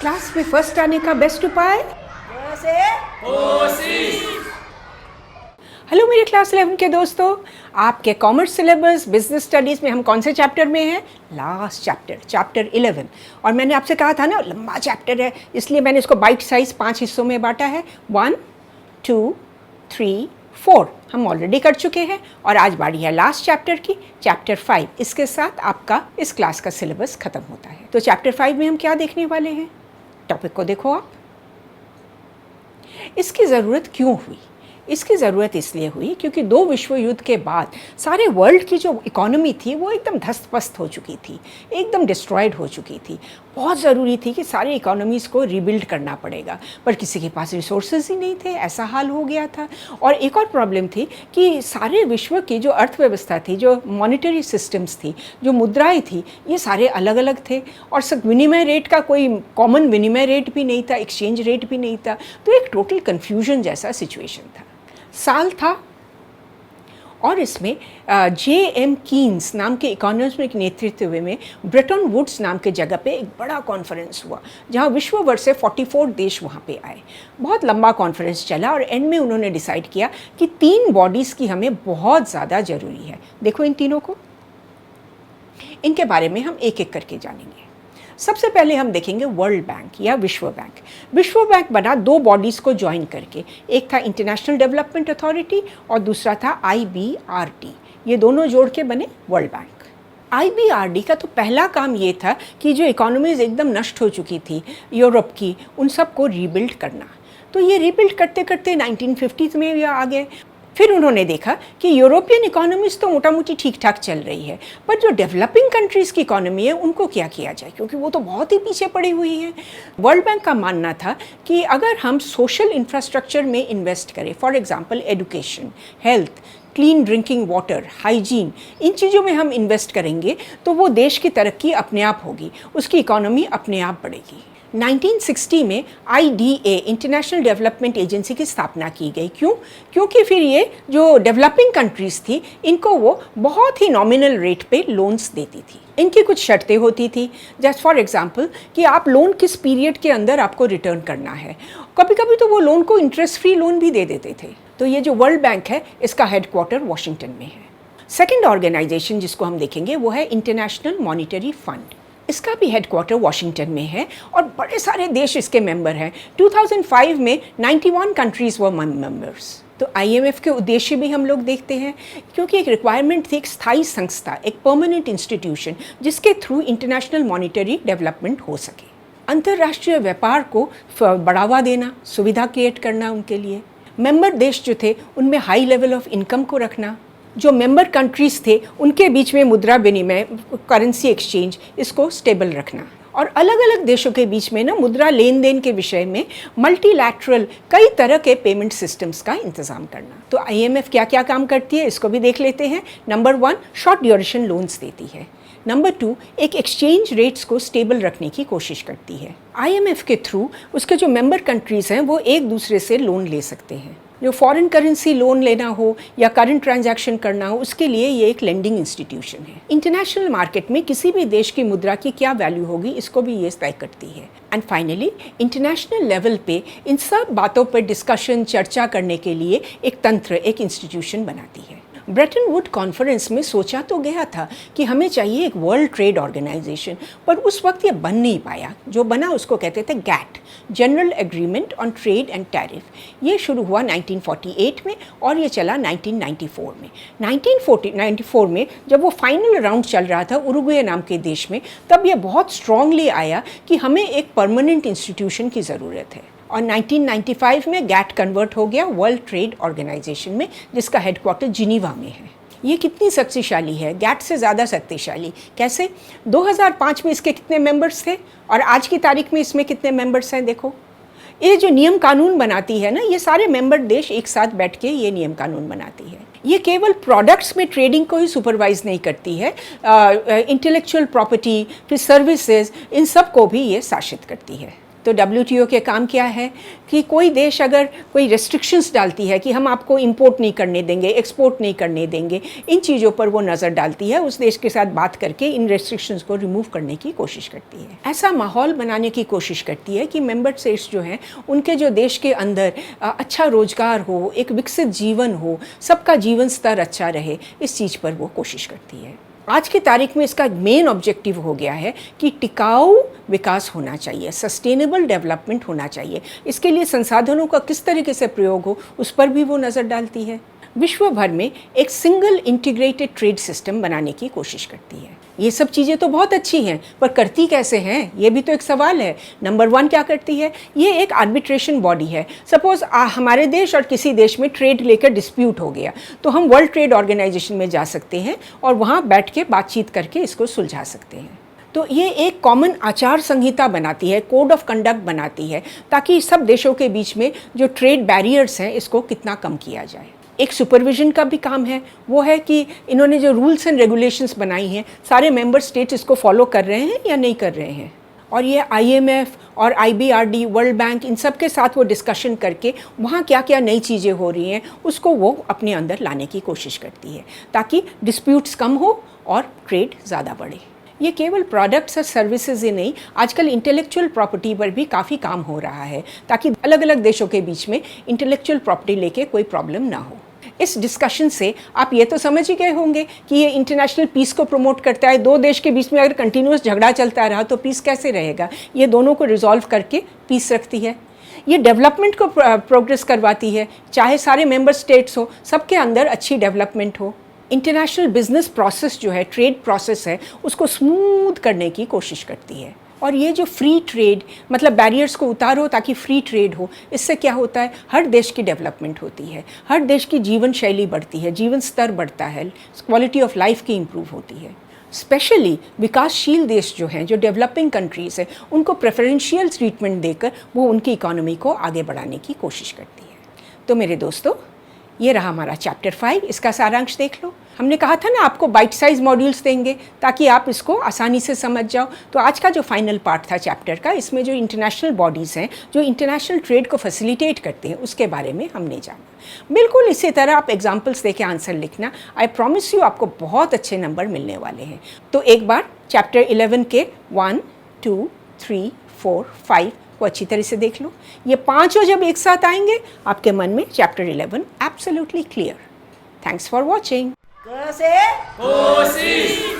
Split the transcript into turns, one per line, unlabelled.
Class में first आने का बेस्ट उपाय हेलो मेरे क्लास 11 के दोस्तों, आपके कॉमर्स सिलेबस बिजनेस स्टडीज़ में हम कौन से चैप्टर में हैं? Last chapter 11। और मैंने आपसे कहा था ना लंबा चैप्टर है, इसलिए मैंने इसको बाइट साइज 5 हिस्सों में बांटा है। 1, 2, 3, 4 हम ऑलरेडी कर चुके हैं और आज बारी है लास्ट चैप्टर की, चैप्टर 5। इसके साथ आपका इस क्लास का सिलेबस ख़त्म होता है। तो चैप्टर 5 में हम क्या देखने वाले हैं? टॉपिक को देखो आप। इसकी ज़रूरत क्यों हुई? इसकी ज़रूरत इसलिए हुई क्योंकि 2 विश्व युद्ध के बाद सारे वर्ल्ड की जो इकोनॉमी थी वो एकदम धस्तपस्त हो चुकी थी, एकदम डिस्ट्रॉयड हो चुकी थी। बहुत ज़रूरी थी कि सारे इकोनॉमीज़ को रीबिल्ड करना पड़ेगा, पर किसी के पास रिसोर्सेज ही नहीं थे, ऐसा हाल हो गया था। और एक और प्रॉब्लम थी कि सारे विश्व की जो अर्थव्यवस्था थी, जो मॉनिटरी सिस्टम्स थी, जो मुद्राएँ थी, ये सारे अलग अलग थे और सब विनिमय रेट का कोई कॉमन विनिमय रेट भी नहीं था, एक्सचेंज रेट भी नहीं था। तो एक टोटल कन्फ्यूजन जैसा सिचुएशन था। साल था और इसमें J.M. कीन्स नाम के इकोनॉमिस्ट के नेतृत्व में ब्रेटन वुड्स नाम के जगह पे एक बड़ा कॉन्फ्रेंस हुआ, जहां विश्व भर से 44 देश वहां पे आए। बहुत लंबा कॉन्फ्रेंस चला और एंड में उन्होंने डिसाइड किया कि 3 बॉडीज़ की हमें बहुत ज़्यादा ज़रूरी है। देखो इन तीनों को, इनके बारे में हम एक एक करके जानेंगे। सबसे पहले हम देखेंगे वर्ल्ड बैंक या विश्व बैंक। विश्व बैंक बना 2 बॉडीज़ को ज्वाइन करके, एक था इंटरनेशनल डेवलपमेंट अथॉरिटी और दूसरा था IBRD। ये दोनों जोड़ के बने वर्ल्ड बैंक। IBRD का तो पहला काम ये था कि जो इकोनॉमीज़ एकदम नष्ट हो चुकी थी यूरोप की, उन सब को रीबिल्ड करना। तो ये रीबिल्ड करते करते 1950s में ये आ गए। फिर उन्होंने देखा कि यूरोपियन इकोनॉमीज़ तो मोटा मोटी ठीक ठाक चल रही है, पर जो डेवलपिंग कंट्रीज़ की इकोनॉमी है उनको क्या किया जाए, क्योंकि वो तो बहुत ही पीछे पड़ी हुई है। वर्ल्ड बैंक का मानना था कि अगर हम सोशल इंफ्रास्ट्रक्चर में इन्वेस्ट करें, for example education, health, clean drinking water, hygiene, इन चीज़ों में हम इन्वेस्ट करेंगे तो वो देश की तरक्की अपने आप होगी, उसकी इकोनॉमी अपने आप बढ़ेगी। 1960 में IDA इंटरनेशनल डेवलपमेंट एजेंसी की स्थापना की गई। क्यों? क्योंकि फिर ये जो डेवलपिंग कंट्रीज़ थी, इनको वो बहुत ही नॉमिनल रेट पे लोन्स देती थी। इनकी कुछ शर्तें होती थी, जस्ट फॉर एग्जांपल कि आप लोन किस पीरियड के अंदर आपको रिटर्न करना है। कभी कभी तो वो लोन को इंटरेस्ट फ्री लोन भी दे देते थे। तो ये जो वर्ल्ड बैंक है, इसका हेडक्वार्टर वॉशिंगटन में है। सेकेंड ऑर्गेनाइजेशन जिसको हम देखेंगे वो है इंटरनेशनल मॉनिटरी फंड। इसका भी हेडक्वार्टर वॉशिंगटन में है और बड़े सारे देश इसके मेंबर हैं। 2005 में 91 कंट्रीज़ वर मेंबर्स। तो IMF के उद्देश्य भी हम लोग देखते हैं, क्योंकि एक रिक्वायरमेंट थी एक स्थायी संस्था, एक परमानेंट इंस्टीट्यूशन जिसके थ्रू इंटरनेशनल मॉनिटरी डेवलपमेंट हो सके। अंतर्राष्ट्रीय व्यापार को बढ़ावा देना, सुविधा क्रिएट करना उनके लिए। मेंबर देश जो थे उनमें हाई लेवल ऑफ इनकम को रखना। जो मेंबर कंट्रीज़ थे उनके बीच में मुद्रा विनिमय, करेंसी एक्सचेंज, इसको स्टेबल रखना। और अलग अलग देशों के बीच में ना मुद्रा लेन देन के विषय में मल्टीलैटरल कई तरह के पेमेंट सिस्टम्स का इंतज़ाम करना। तो IMF क्या क्या काम करती है इसको भी देख लेते हैं। नंबर 1, शॉर्ट ड्यूरेशन लोन्स देती है। नंबर 2, एक एक्सचेंज रेट्स को स्टेबल रखने की कोशिश करती है। IMF के थ्रू उसके जो मेंबर कंट्रीज़ हैं वो एक दूसरे से लोन ले सकते हैं। जो फॉरेन करेंसी लोन लेना हो या करंट ट्रांजैक्शन करना हो, उसके लिए ये एक लेंडिंग इंस्टीट्यूशन है। इंटरनेशनल मार्केट में किसी भी देश की मुद्रा की क्या वैल्यू होगी, इसको भी ये तय करती है। एंड फाइनली इंटरनेशनल लेवल पे इन सब बातों पर डिस्कशन, चर्चा करने के लिए एक तंत्र, एक इंस्टीट्यूशन बनाती है। ब्रेटन वुड कॉन्फ्रेंस में सोचा तो गया था कि हमें चाहिए एक वर्ल्ड ट्रेड ऑर्गेनाइजेशन, पर उस वक्त ये बन नहीं पाया। जो बना उसको कहते थे GATT, general agreement on trade and tariff. ये शुरू हुआ 1948 में और ये चला 1994 में। 1994 में जब वो फाइनल राउंड चल रहा था उरुग्वे नाम के देश में, तब ये बहुत स्ट्रांगली आया कि हमें एक परमानेंट इंस्टीट्यूशन की ज़रूरत है। और 1995 में GATT कन्वर्ट हो गया वर्ल्ड ट्रेड ऑर्गेनाइजेशन में, जिसका हेडक्वार्टर जिनीवा में है। ये कितनी शक्तिशाली है? GATT से ज़्यादा शक्तिशाली। कैसे? 2005 में इसके कितने मेंबर्स थे और आज की तारीख में इसमें कितने मेंबर्स हैं? देखो, ये जो नियम कानून बनाती है ना, ये सारे मेंबर देश एक साथ बैठ के ये नियम कानून बनाती है। ये केवल प्रोडक्ट्स में ट्रेडिंग को ही सुपरवाइज नहीं करती है, इंटेलेक्चुअल प्रॉपर्टी, फिर सर्विसेज, इन सब को भी ये शासित करती है। तो तो WTO के काम क्या है कि कोई देश अगर कोई रेस्ट्रिक्शंस डालती है कि हम आपको इंपोर्ट नहीं करने देंगे, एक्सपोर्ट नहीं करने देंगे, इन चीज़ों पर वो नज़र डालती है, उस देश के साथ बात करके इन रेस्ट्रिक्शंस को रिमूव करने की कोशिश करती है। ऐसा माहौल बनाने की कोशिश करती है कि मेंबर स्टेट्स जो हैं उनके जो देश के अंदर अच्छा रोजगार हो, एक विकसित जीवन हो, सबका जीवन स्तर अच्छा रहे, इस चीज़ पर वो कोशिश करती है। आज की तारीख में इसका मेन ऑब्जेक्टिव हो गया है कि टिकाऊ विकास होना चाहिए, सस्टेनेबल डेवलपमेंट होना चाहिए। इसके लिए संसाधनों का किस तरीके से प्रयोग हो, उस पर भी वो नज़र डालती है। विश्व भर में एक सिंगल इंटीग्रेटेड ट्रेड सिस्टम बनाने की कोशिश करती है। ये सब चीज़ें तो बहुत अच्छी हैं, पर करती कैसे हैं, ये भी तो एक सवाल है। नंबर 1 क्या करती है, ये एक आर्बिट्रेशन बॉडी है। सपोज़ हमारे देश और किसी देश में ट्रेड लेकर डिस्प्यूट हो गया, तो हम वर्ल्ड ट्रेड ऑर्गेनाइजेशन में जा सकते हैं और वहाँ बैठ के बातचीत करके इसको सुलझा सकते हैं। तो ये एक कॉमन आचार संहिता बनाती है, कोड ऑफ कंडक्ट बनाती है, ताकि सब देशों के बीच में जो ट्रेड बैरियर्स हैं इसको कितना कम किया जाए। एक सुपरविजन का भी काम है, वो है कि इन्होंने जो रूल्स एंड रेगुलेशंस बनाई हैं सारे मेंबर स्टेट्स इसको फॉलो कर रहे हैं या नहीं कर रहे हैं। और ये IMF और IBRD, वर्ल्ड बैंक, इन सब के साथ वो डिस्कशन करके वहाँ क्या क्या नई चीज़ें हो रही हैं उसको वो अपने अंदर लाने की कोशिश करती है, ताकि डिस्प्यूट्स कम हो और ट्रेड ज़्यादा बढ़े। ये केवल प्रोडक्ट्स और सर्विसेज ही नहीं, आजकल इंटेलेक्चुअल प्रॉपर्टी पर भी काफ़ी काम हो रहा है, ताकि अलग अलग देशों के बीच में इंटेलेक्चुअल प्रॉपर्टी लेके कोई प्रॉब्लम ना हो। इस डिस्कशन से आप ये तो समझ ही गए होंगे कि ये इंटरनेशनल पीस को प्रमोट करता है। दो देश के बीच में अगर कंटिन्यूस झगड़ा चलता रहा तो पीस कैसे रहेगा। ये दोनों को रिजॉल्व करके पीस रखती है। ये डेवलपमेंट को प्रोग्रेस करवाती है, चाहे सारे मेंबर स्टेट्स हो, सबके अंदर अच्छी डेवलपमेंट हो। इंटरनेशनल बिजनेस प्रोसेस जो है, ट्रेड प्रोसेस है, उसको स्मूथ करने की कोशिश करती है। और ये जो फ्री ट्रेड, मतलब बैरियर्स को उतारो ताकि फ्री ट्रेड हो, इससे क्या होता है, हर देश की डेवलपमेंट होती है, हर देश की जीवन शैली बढ़ती है, जीवन स्तर बढ़ता है, क्वालिटी ऑफ लाइफ की इम्प्रूव होती है। स्पेशली विकासशील देश जो हैं, जो डेवलपिंग कंट्रीज़ हैं, उनको प्रेफरेंशियल ट्रीटमेंट देकर वो उनकी इकोनॉमी को आगे बढ़ाने की कोशिश करती है। तो मेरे दोस्तों, ये रहा हमारा चैप्टर 5, इसका सारांश देख लो। हमने कहा था ना आपको बाइट साइज मॉड्यूल्स देंगे ताकि आप इसको आसानी से समझ जाओ। तो आज का जो फाइनल पार्ट था चैप्टर का, इसमें जो इंटरनेशनल बॉडीज़ हैं जो इंटरनेशनल ट्रेड को फैसिलिटेट करते हैं, उसके बारे में हमने जाना। बिल्कुल इसी तरह आप एग्जाम्पल्स देके आंसर लिखना। आई प्रॉमिस यू आपको बहुत अच्छे नंबर मिलने वाले हैं। तो एक बार चैप्टर 11 के 1, 2, 3, 4, 5 को अच्छी तरह से देख लो। ये पांचों जब एक साथ आएंगे आपके मन में chapter 11 absolutely clear. Thanks for watching.
क से कोसी।